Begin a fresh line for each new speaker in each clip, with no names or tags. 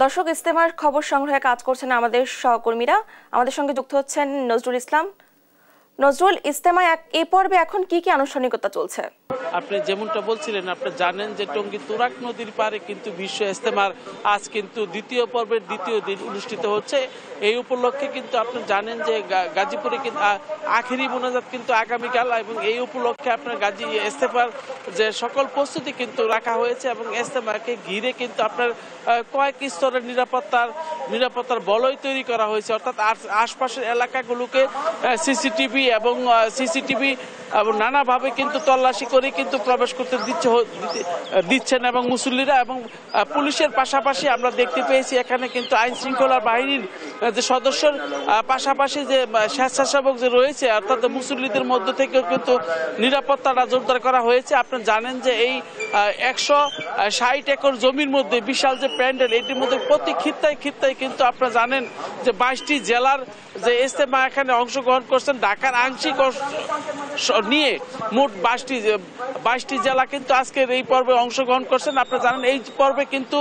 দর্শক, ইজতেমার খবর সংগ্রহে কাজ করছেন আমাদের সহকর্মীরা। আমাদের সঙ্গে যুক্ত হচ্ছেন নজরুল ইসলাম। নজরুল, ইজতেমায় এই পর্বে এখন কি কি আনুষ্ঠানিকতা চলছে?
আপনি যেমনটা বলছিলেন, আপনি জানেন যে টঙ্গী তুরাগ নদীর পারে কিন্তু বিশ্ব ইজতেমার আজ কিন্তু দ্বিতীয় পর্বের দ্বিতীয় দিন অনুষ্ঠিত হচ্ছে। এই উপলক্ষে কিন্তু আপনি জানেন যে গাজীপুরে কিন্তু আখেরি মোনাজাত কিন্তু আগামীকাল, এবং এই উপলক্ষে আপনার গাজী ইজতেমার যে সকল প্রস্তুতি কিন্তু রাখা হয়েছে এবং ইজতেমাকে ঘিরে কিন্তু আপনার কয়েক স্তরের নিরাপত্তার বলয় তৈরি করা হয়েছে। অর্থাৎ আশপাশের এলাকাগুলোকে সিসিটিভি এবং নানাভাবে কিন্তু তল্লাশি করে কিন্তু প্রবেশ করতে দিচ্ছেন এবং মুসল্লিরা এবং পুলিশের পাশাপাশি আমরা দেখতে পেয়েছি এখানে কিন্তু আইন শৃঙ্খলা বাহিনীর যে সদস্যর পাশাপাশি যে স্বেচ্ছাসেবক যে রয়েছে, অর্থাৎ মুসল্লিদের মধ্য থেকেও কিন্তু নিরাপত্তাটা জোরদার করা হয়েছে। আপনি জানেন যে এই 160 একর জমির মধ্যে বিশাল যে প্যান্ডেল, এটির মধ্যে প্রতি খিত্তায় কিন্তু আপনারা জানেন যে 22টি জেলার যে ইজতেমা এখানে অংশগ্রহণ করছেন। ঢাকার আংশিক নিয়ে মোট 22টি জেলা কিন্তু আজকের এই পর্বে অংশগ্রহণ করছেন। আপনারা জানেন এই পর্বে কিন্তু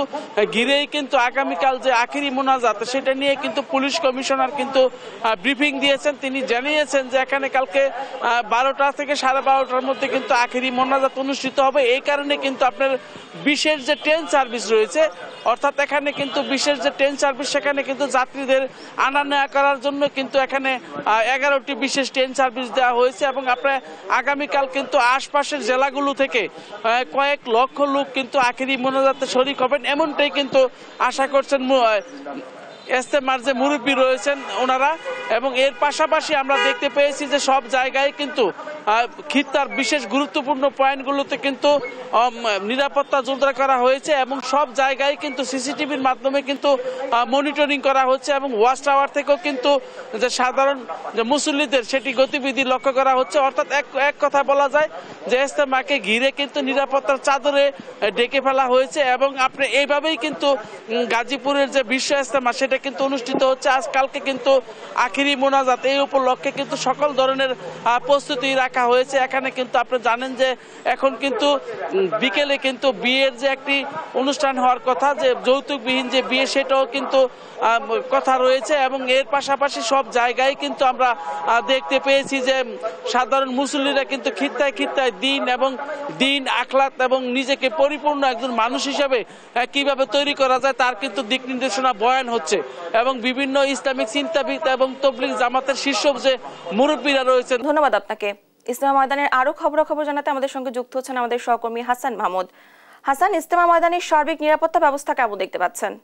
ঘিরেই কিন্তু আগামীকাল যে আখেরি মোনাজাত, সেটা নিয়ে কিন্তু পুলিশ কমিশনার কিন্তু ব্রিফিং দিয়েছেন। তিনি জানিয়েছেন যে এখানে কালকে 12টা থেকে 12:30টার মধ্যে কিন্তু আখেরি মোনাজাত অনুষ্ঠিত হবে। এই কারণে কিন্তু আপনার বিশেষ যে ট্রেন সার্ভিস রয়েছে, অর্থাৎ এখানে কিন্তু বিশেষ যে ট্রেন সার্ভিস, সেখানে কিন্তু যাত্রীদের আনা নেওয়া করার জন্য কিন্তু এখানে 11টি বিশেষ ট্রেন সার্ভিস দেওয়া হয়েছে। এবং আপনার আগামীকাল কিন্তু আশপাশের জেলাগুলো থেকে কয়েক লক্ষ লোক কিন্তু আখেরি মোনাজাতে শরীক হবেন, এমনটাই কিন্তু আশা করছেন ইজতেমার যে মুরব্বী রয়েছেন ওনারা। এবং এর পাশাপাশি আমরা দেখতে পেয়েছি যে সব জায়গায় কিন্তু খিত্তার বিশেষ গুরুত্বপূর্ণ পয়েন্টগুলোতে কিন্তু নিরাপত্তা জোরদার করা হয়েছে এবং সব জায়গায় কিন্তু সিসিটিভির মাধ্যমে কিন্তু মনিটরিং করা হচ্ছে এবং ওয়াচ টাওয়ার থেকেও কিন্তু যে সাধারণ যে মুসল্লিদের সেটি গতিবিধি লক্ষ্য করা হচ্ছে। অর্থাৎ এক কথা বলা যায় যে ইজতেমাকে ঘিরে কিন্তু নিরাপত্তার চাদরে ডেকে ফেলা হয়েছে। এবং আপনি এইভাবেই কিন্তু গাজীপুরের যে বিশ্ব ইজতেমা, সেটা কিন্তু অনুষ্ঠিত হচ্ছে। আজকালকে কিন্তু আখেরি মোনাজাত, এই উপলক্ষে কিন্তু সকল ধরনের প্রস্তুতি রাখা হয়েছে। এখানে কিন্তু আপনি জানেন যে এখন কিন্তু বিকেলে কিন্তু বিয়ের যে একটি অনুষ্ঠান হওয়ার কথা, যে যৌতুকবিহীন যে বিয়ে, সেটাও কিন্তু কথা রয়েছে। এবং এর পাশাপাশি সব জায়গায় কিন্তু আমরা দেখতে পেয়েছি যে সাধারণ মুসল্লিরা কিন্তু খিত্তায় দিন আখলাক এবং নিজেকে পরিপূর্ণ একজন মানুষ হিসেবে কিভাবে তৈরি করা যায় তার কিন্তু দিক নির্দেশনা বয়ান হচ্ছে। এবং বিভিন্ন ইসলামিক চিন্তাবিদ এবং তবলিগ জামাতের শীর্ষ যে মুরব্বীরা রয়েছেন।
ধন্যবাদ আপনাকে। ইজতেমা ময়দানের আরো খবর জানাতে আমাদের সঙ্গে যুক্ত হচ্ছেন আমাদের সহকর্মী হাসান মাহমুদ। হাসান, ইজতেমা ময়দানের সার্বিক নিরাপত্তা ব্যবস্থা কেমন দেখতে পাচ্ছেন?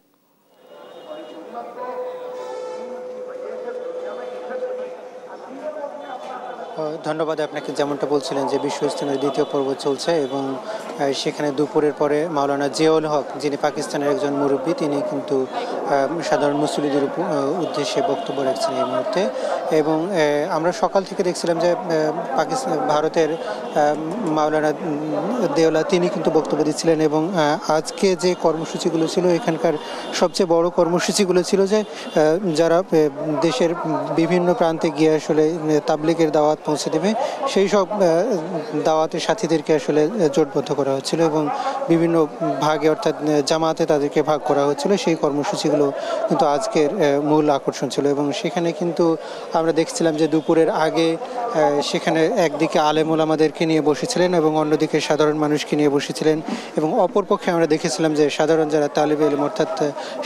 ধন্যবাদ আপনাকে। যেমনটা বলছিলেন যে বিশ্ব ইজতেমার দ্বিতীয় পর্ব চলছে এবং সেখানে দুপুরের পরে মাওলানা জিয়াউল হক, যিনি পাকিস্তানের একজন মুরব্বী, তিনি কিন্তু সাধারণ মুসল্লিদের উদ্দেশ্যে বক্তব্য রাখছেন এই মুহূর্তে। এবং আমরা সকাল থেকে দেখছিলাম যে ভারতের মাওলানা দেওলা, তিনি কিন্তু বক্তব্য দিচ্ছিলেন। এবং আজকে যে কর্মসূচিগুলো ছিল, এখানকার সবচেয়ে বড় কর্মসূচিগুলো ছিল যে যারা দেশের বিভিন্ন প্রান্তে গিয়ে আসলে তাবলিগের দাওয়াত পৌঁছে দেবে, সেই সব দাওয়াতের সাথীদেরকে আসলে জোটবদ্ধ করা হচ্ছিল এবং বিভিন্ন ভাগে, অর্থাৎ জামাতে তাদেরকে ভাগ করা হচ্ছিল। সেই কর্মসূচিগুলো কিন্তু আজকের মূল আকর্ষণ ছিল। এবং সেখানে কিন্তু আমরা দেখছিলাম যে দুপুরের আগে সেখানে একদিকে আলেম ওলামাদেরকে নিয়ে বসেছিলেন এবং অন্যদিকে সাধারণ মানুষকে নিয়ে বসেছিলেন। এবং অপরপক্ষে আমরা দেখেছিলাম যে সাধারণ যারা তালিবে ইলম, অর্থাৎ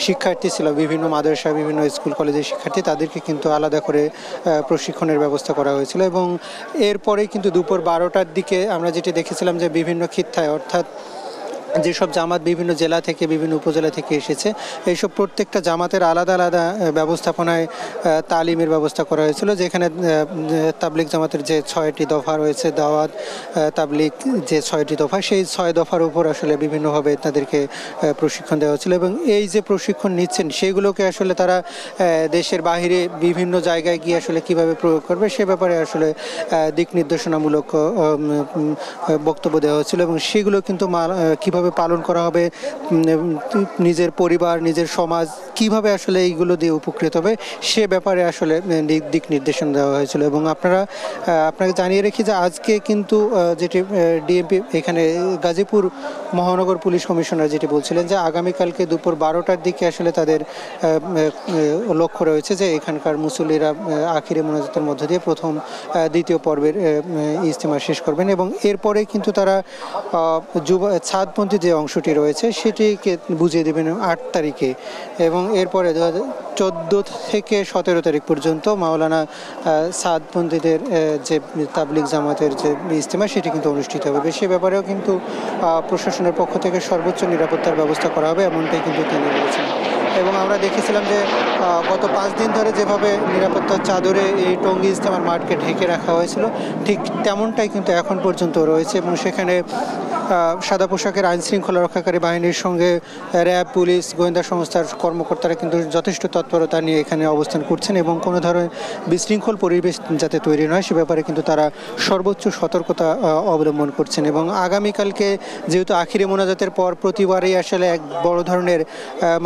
শিক্ষার্থী ছিল, বিভিন্ন মাদ্রাসা, বিভিন্ন স্কুল কলেজের শিক্ষার্থী, তাদেরকে কিন্তু আলাদা করে প্রশিক্ষণের ব্যবস্থা করা হয়েছিল। এবং এরপরে কিন্তু দুপুর 12টার দিকে আমরা যেটি দেখেছিলাম যে বিভিন্ন খিত্তায়, অর্থাৎ যেসব জামাত বিভিন্ন জেলা থেকে, বিভিন্ন উপজেলা থেকে এসেছে, এইসব প্রত্যেকটা জামাতের আলাদা আলাদা ব্যবস্থাপনায় তালিমের ব্যবস্থা করা হয়েছিল। যেখানে তাবলিগ জামাতের যে 6টি দফা রয়েছে, দাওয়াত তাবলিগ যে 6টি দফা, সেই 6 দফার উপর আসলে বিভিন্নভাবে তাদেরকে প্রশিক্ষণ দেওয়া হচ্ছিল। এবং এই যে প্রশিক্ষণ নিচ্ছেন, সেগুলোকে আসলে তারা দেশের বাহিরে বিভিন্ন জায়গায় গিয়ে আসলে কিভাবে প্রয়োগ করবে, সে ব্যাপারে আসলে দিক নির্দেশনামূলক বক্তব্য দেওয়া হচ্ছিল। এবং সেগুলো কিন্তু কীভাবে কিভাবে পালন করা হবে, নিজের পরিবার নিজের সমাজ কিভাবে আসলে এইগুলো দিয়ে উপকৃত হবে সে ব্যাপারে আসলে দিক নির্দেশনা দেওয়া হয়েছিল। এবং আপনাকে জানিয়ে রেখি যে আজকে কিন্তু যেটি ডিএমপি এখানে গাজীপুর মহানগর পুলিশ কমিশনার যেটি বলছিলেন যে আগামীকালকে দুপুর 12টার দিকে আসলে তাদের লক্ষ্য রয়েছে যে এখানকার মুসল্লিরা আখিরে মোনাজাতের মধ্য দিয়ে প্রথম দ্বিতীয় পর্বের ইজতেমা শেষ করবেন এবং এরপরে কিন্তু তারা ছাদপন্থী যে অংশটি রয়েছে সেটিকে বুঝিয়ে দেবেন 8 তারিখে এবং এরপরে 14 থেকে 17 তারিখ পর্যন্ত মাওলানা ছাদপন্থীদের যে তাবলিগ জামাতের যে ইজতেমা সেটি কিন্তু অনুষ্ঠিত হবে। সে ব্যাপারেও কিন্তু প্রশাসনের পক্ষ থেকে সর্বোচ্চ নিরাপত্তার ব্যবস্থা করা হবে এমনটাই কিন্তু তিনি বলেছেন। এবং আমরা দেখেছিলাম যে গত 5 দিন ধরে যেভাবে নিরাপত্তার চাদরে এই টঙ্গী ইজতেমার মাঠকে ঢেকে রাখা হয়েছিল ঠিক তেমনটাই কিন্তু এখন পর্যন্ত রয়েছে এবং সেখানে সাদা পোশাকের আইন শৃঙ্খলা রক্ষাকারী বাহিনীর সঙ্গে র্যাব, পুলিশ, গোয়েন্দা সংস্থার কর্মকর্তারা কিন্তু যথেষ্ট তৎপরতা নিয়ে এখানে অবস্থান করছেন এবং কোনো ধরনের বিশৃঙ্খল পরিবেশ যাতে তৈরি নয় সে ব্যাপারে কিন্তু তারা সর্বোচ্চ সতর্কতা অবলম্বন করছেন। এবং আগামীকালকে যেহেতু আখিরে মোনাজাতের পর প্রতিবারই আসলে এক বড় ধরনের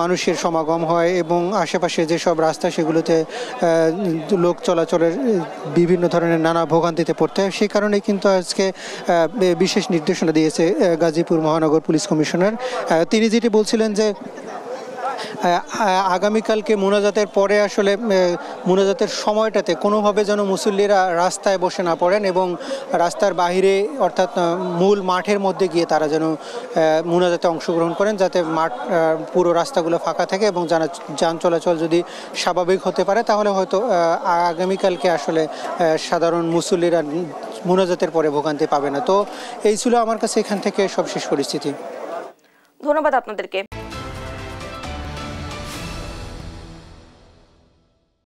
মানুষের সমাগম হয় এবং আশেপাশে যেসব রাস্তা সেগুলোতে লোক চলাচলের বিভিন্ন ধরনের নানা ভোগান্তিতে পড়তে হয় সেই কারণে কিন্তু আজকে বিশেষ নির্দেশনা দিয়েছে গাজীপুর মহানগর পুলিশ কমিশনার। তিনি যেটি বলছিলেন যে আগামীকালকে মোনাজাতের পরে আসলে মোনাজাতের সময়টাতে কোনোভাবে যেন মুসল্লিরা রাস্তায় বসে না পড়েন এবং রাস্তার বাইরে অর্থাৎ মূল মাঠের মধ্যে গিয়ে তারা যেন মোনাজাতে অংশগ্রহণ করেন যাতে মাঠ পুরো রাস্তাগুলো ফাঁকা থাকে এবং যান চলাচল যদি স্বাভাবিক হতে পারে তাহলে হয়তো আগামীকালকে আসলে সাধারণ মুসল্লিরা মোনাজাতের পরে ভোগান্তি পাবে না। তো এই ছিল আমার কাছে এখান থেকে সবশেষ পরিস্থিতি।
ধন্যবাদ আপনাদেরকে।